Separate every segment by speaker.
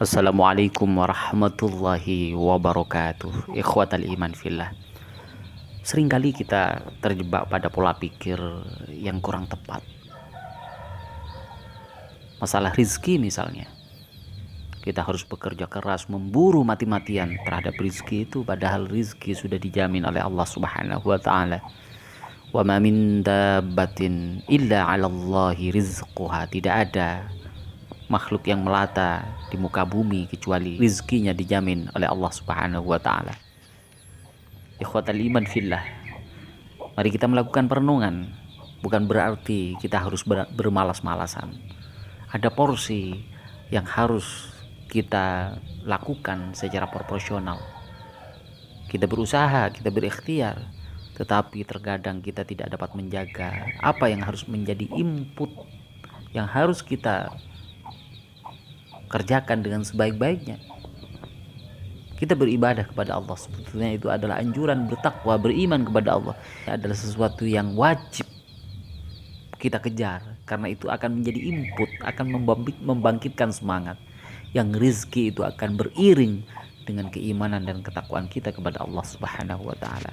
Speaker 1: Assalamualaikum warahmatullahi wabarakatuh. Ikhwatal iman fillah. Seringkali kita terjebak pada pola pikir yang kurang tepat. Masalah rizki misalnya. Kita harus bekerja keras, memburu mati-matian terhadap rizki itu, padahal rizki sudah dijamin oleh Allah Subhanahu wa ta'ala. Wa ma min dabbatin illa 'ala Allahi rizquha. Tidak ada makhluk yang melata di muka bumi kecuali rizkinya dijamin oleh Allah Subhanahu wa ta'ala. Ikhwatal iman fillah, mari kita melakukan perenungan. Bukan berarti kita harus bermalas-malasan. Ada porsi yang harus kita lakukan secara proporsional. Kita berusaha, kita berikhtiar, tetapi terkadang kita tidak dapat menjaga apa yang harus menjadi input yang harus kita kerjakan dengan sebaik-baiknya. Kita beribadah kepada Allah, sebetulnya itu adalah anjuran bertakwa, beriman kepada Allah. Itu adalah sesuatu yang wajib kita kejar, karena itu akan menjadi input, akan membangkitkan semangat. Yang rizki itu akan beriring dengan keimanan dan ketakwaan kita kepada Allah Subhanahu wa ta'ala.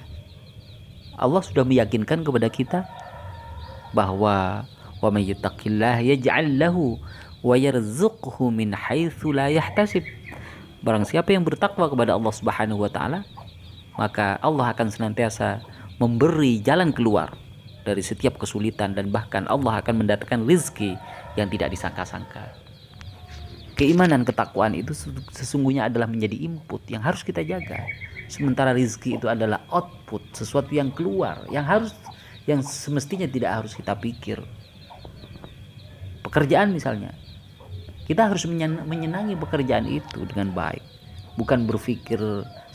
Speaker 1: Allah sudah meyakinkan kepada kita bahwa wa may yattaqillah yaj'al lahu wa yarzuqhu min haitsu la yahtasib. Barang siapa yang bertakwa kepada Allah Subhanahu wa ta'ala, maka Allah akan senantiasa memberi jalan keluar dari setiap kesulitan, dan bahkan Allah akan mendatangkan rezeki yang tidak disangka-sangka. Keimanan ketakwaan itu sesungguhnya adalah menjadi input yang harus kita jaga, sementara rezeki itu adalah output, sesuatu yang keluar, yang semestinya tidak harus kita pikir. Pekerjaan misalnya, kita harus menyenangi pekerjaan itu dengan baik, bukan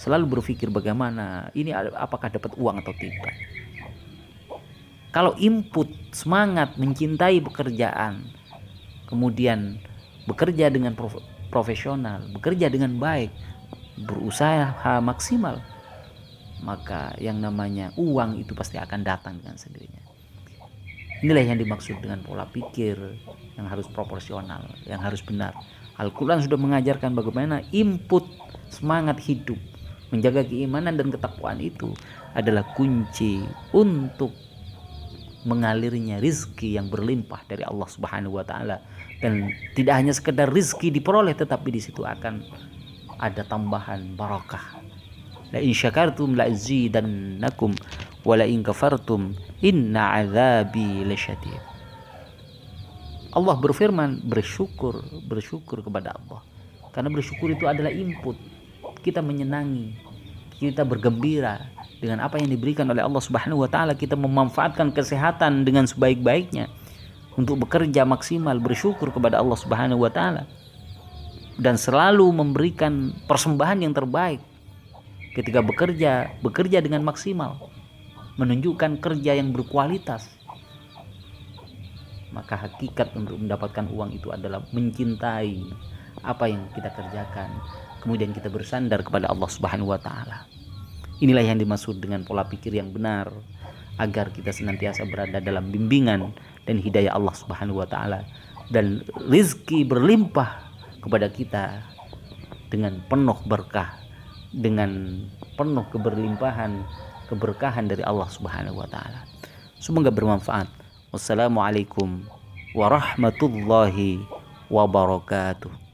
Speaker 1: selalu berpikir bagaimana ini, apakah dapat uang atau tidak. Kalau input semangat mencintai pekerjaan, kemudian bekerja dengan profesional, bekerja dengan baik, berusaha maksimal, maka yang namanya uang itu pasti akan datang dengan sendirinya. Inilah yang dimaksud dengan pola pikir yang harus proporsional, yang harus benar. Al-Quran sudah mengajarkan bagaimana input semangat hidup, menjaga keimanan dan ketakwaan itu adalah kunci untuk mengalirnya rizki yang berlimpah dari Allah Subhanahu wa ta'ala. Dan tidak hanya sekedar rizki diperoleh, tetapi di situ akan ada tambahan barakah. La in syakartum la azidannakum wa la in kafartum inna azabi lasyadid. Allah berfirman, bersyukur kepada Allah, karena bersyukur itu adalah input. Kita menyenangi, kita bergembira dengan apa yang diberikan oleh Allah Subhanahu wa ta'ala. Kita memanfaatkan kesehatan dengan sebaik-baiknya untuk bekerja maksimal, bersyukur kepada Allah Subhanahu wa ta'ala, dan selalu memberikan persembahan yang terbaik ketika bekerja dengan maksimal, menunjukkan kerja yang berkualitas. Maka hakikat untuk mendapatkan uang itu adalah mencintai apa yang kita kerjakan, kemudian kita bersandar kepada Allah Subhanahu wa ta'ala. Inilah yang dimaksud dengan pola pikir yang benar, agar kita senantiasa berada dalam bimbingan dan hidayah Allah Subhanahu wa ta'ala, dan rizki berlimpah kepada kita dengan penuh berkah, dengan penuh keberkahan dari Allah Subhanahu wa ta'ala. Semoga bermanfaat. Wassalamualaikum warahmatullahi wabarakatuh.